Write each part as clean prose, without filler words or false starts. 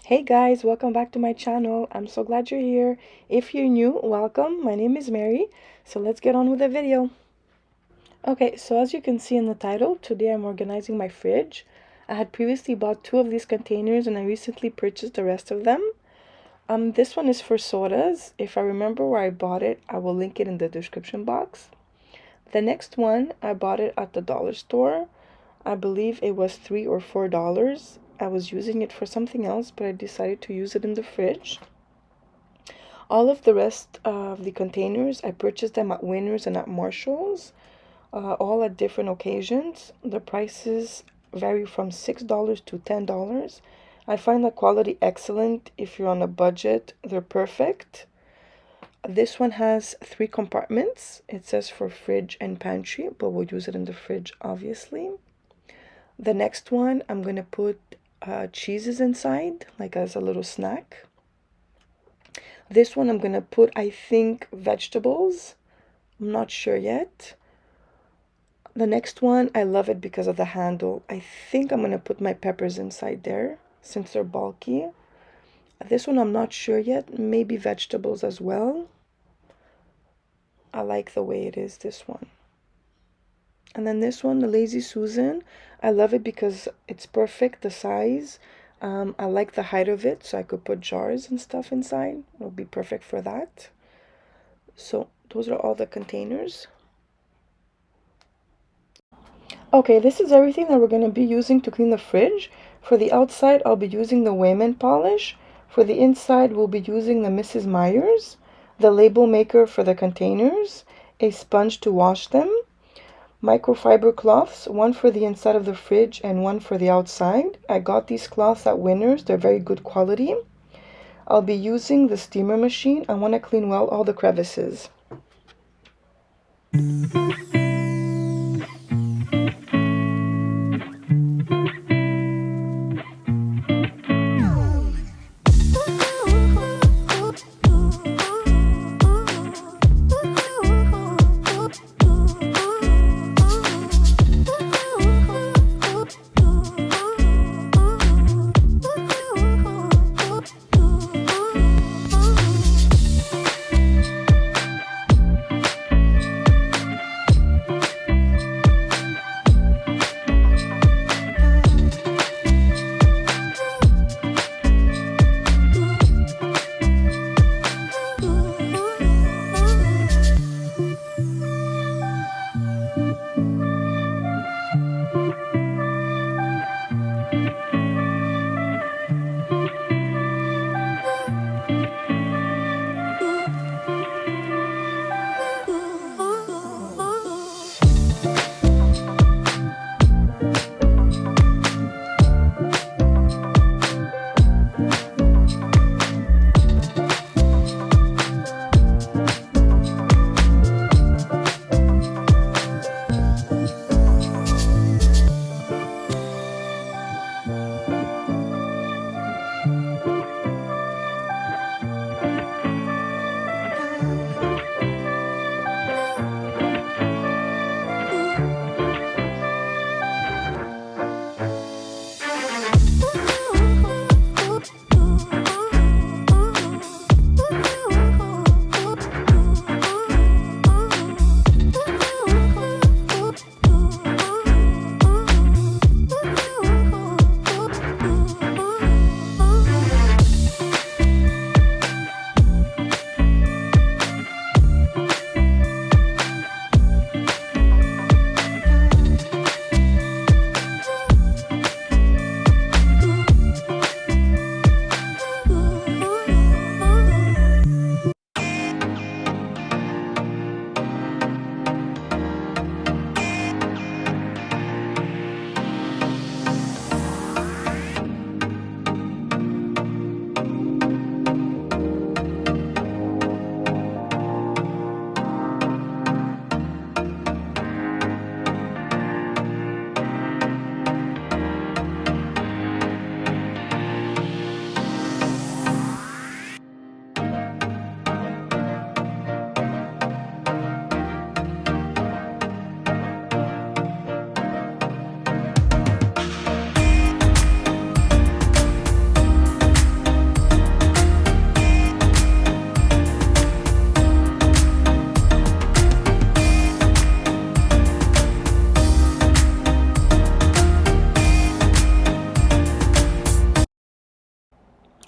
Hey guys, welcome back to my channel. I'm so glad you're here. If you're new, welcome. My name is Mary. So let's get on with the video. Okay, so as you can see in the title, today I'm organizing my fridge. I had previously bought two of these containers and I recently purchased the rest of them. This one is for sodas. If I remember where I bought it, I will link it in the description box. The next one, I bought it at the dollar store. I believe it was $3 or $4. I was using it for something else, but I decided to use it in the fridge. All of the rest of the containers, I purchased them at Winners and at Marshall's, all at different occasions. The prices vary from $6 to $10. I find the quality excellent. If you're on a budget, they're perfect. This one has 3 compartments. It says for fridge and pantry, but we'll use it in the fridge, obviously. The next one, I'm going to put cheeses inside, like as a little snack. This one, I'm going to put, I think, vegetables. I'm not sure yet. The next one, I love it because of the handle. I think I'm going to put my peppers inside there, since they're bulky. This one, I'm not sure yet. Maybe vegetables as well. I like the way it is, this one. And then this one, the Lazy Susan, I love it because it's perfect, the size. I like the height of it, so I could put jars and stuff inside. It'll be perfect for that. So those are all the containers. Okay, this is everything that we're going to be using to clean the fridge. For the outside, I'll be using the Wayman polish. For the inside, we'll be using the Mrs. Meyer's, the label maker for the containers, a sponge to wash them, microfiber cloths, one for the inside of the fridge and one for the outside. I got these cloths at Winners. They're very good quality. I'll be using the steamer machine. I want to clean well all the crevices.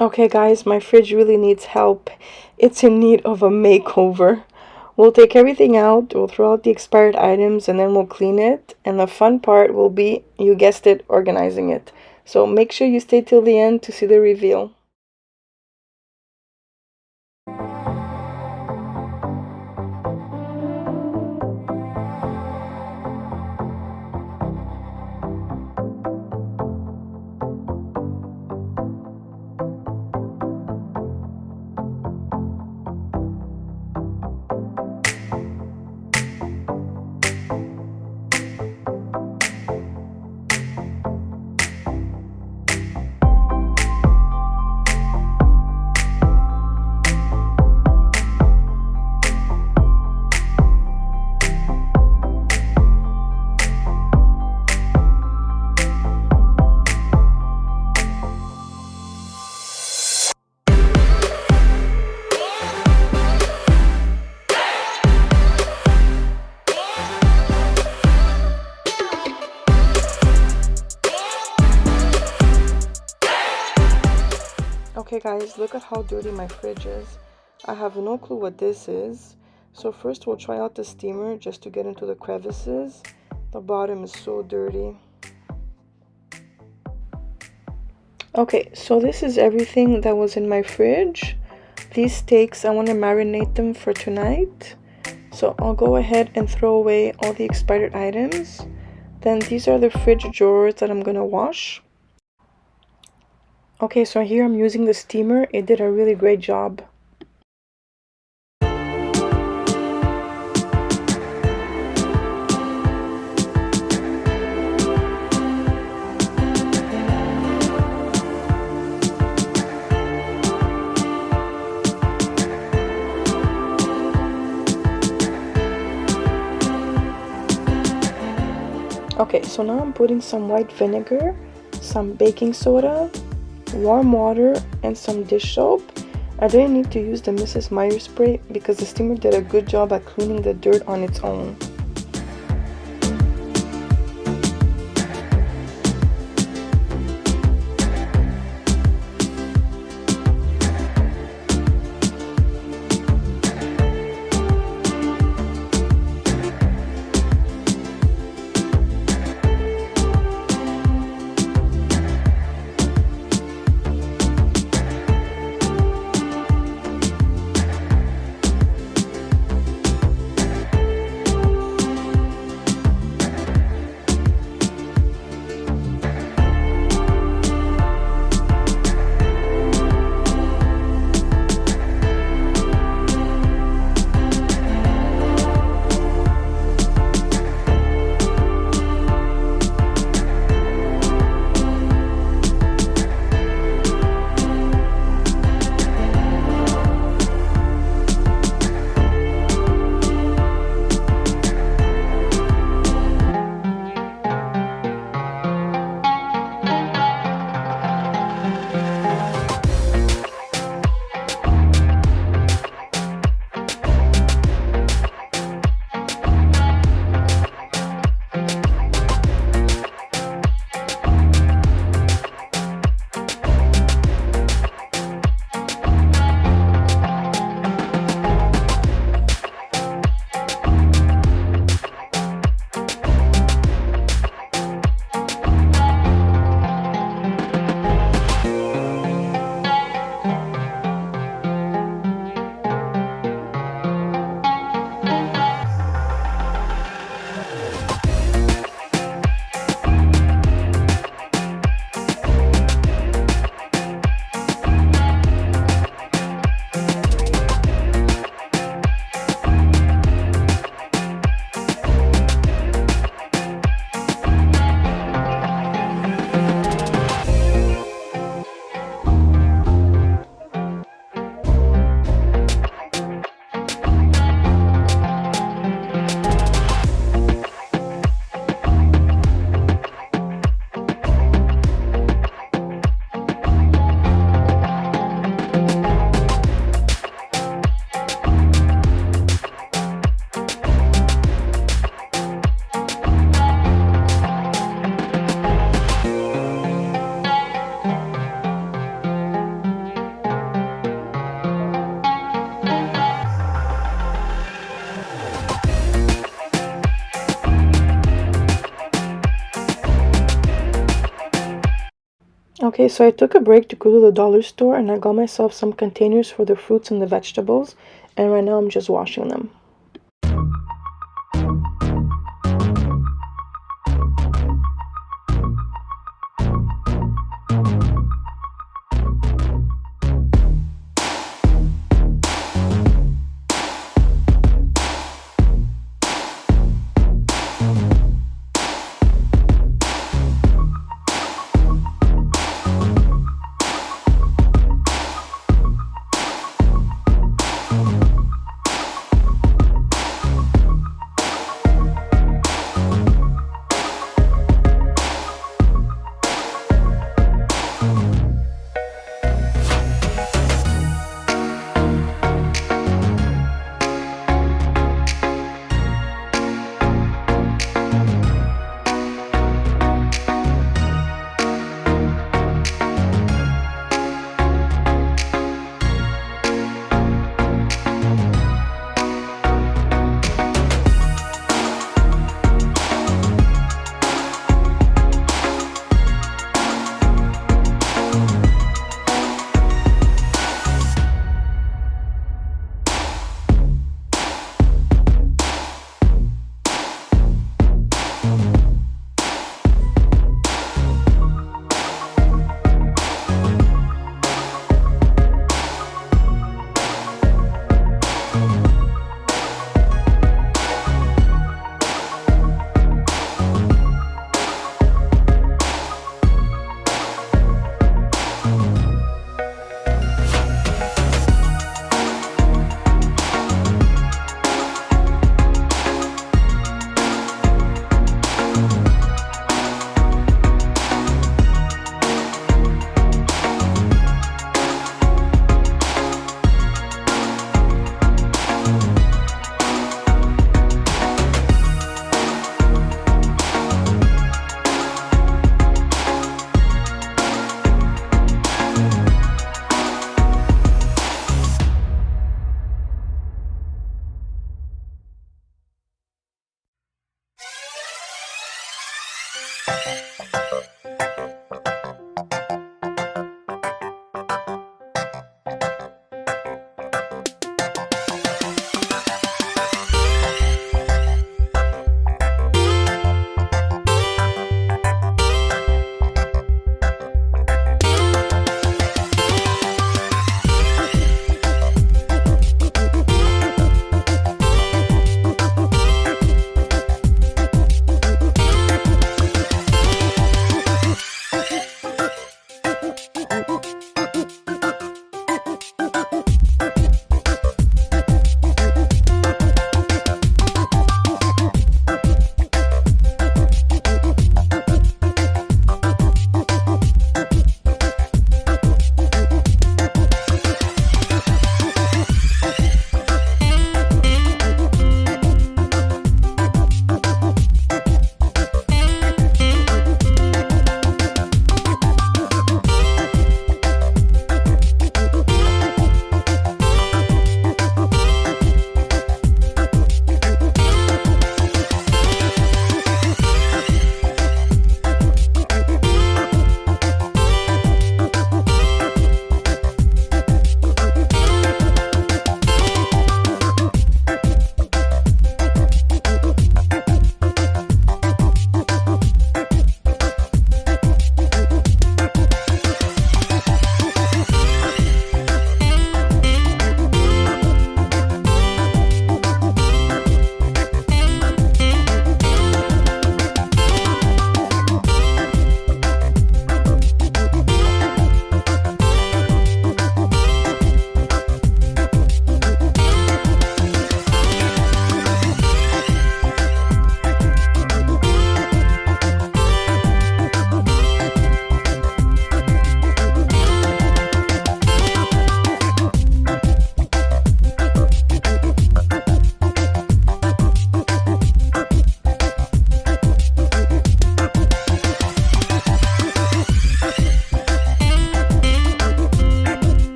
Okay guys, my fridge really needs help. It's in need of a makeover. We'll take everything out, we'll throw out the expired items, and then we'll clean it. And the fun part will be, you guessed it, organizing it. So make sure you stay till the end to see the reveal. Okay guys, look at how dirty my fridge is. I have no clue what this is. So first we'll try out the steamer just to get into the crevices. The bottom is so dirty. Okay, so this is everything that was in my fridge. These steaks, I want to marinate them for tonight. So I'll go ahead and throw away all the expired items. Then these are the fridge drawers that I'm going to wash. Okay, so here I'm using the steamer. It did a really great job. Okay, so now I'm putting some white vinegar, some baking soda, warm water, and some dish soap. I didn't need to use the Mrs. Meyer spray because the steamer did a good job at cleaning the dirt on its own. Okay, so I took a break to go to the dollar store and I got myself some containers for the fruits and the vegetables, and right now I'm just washing them.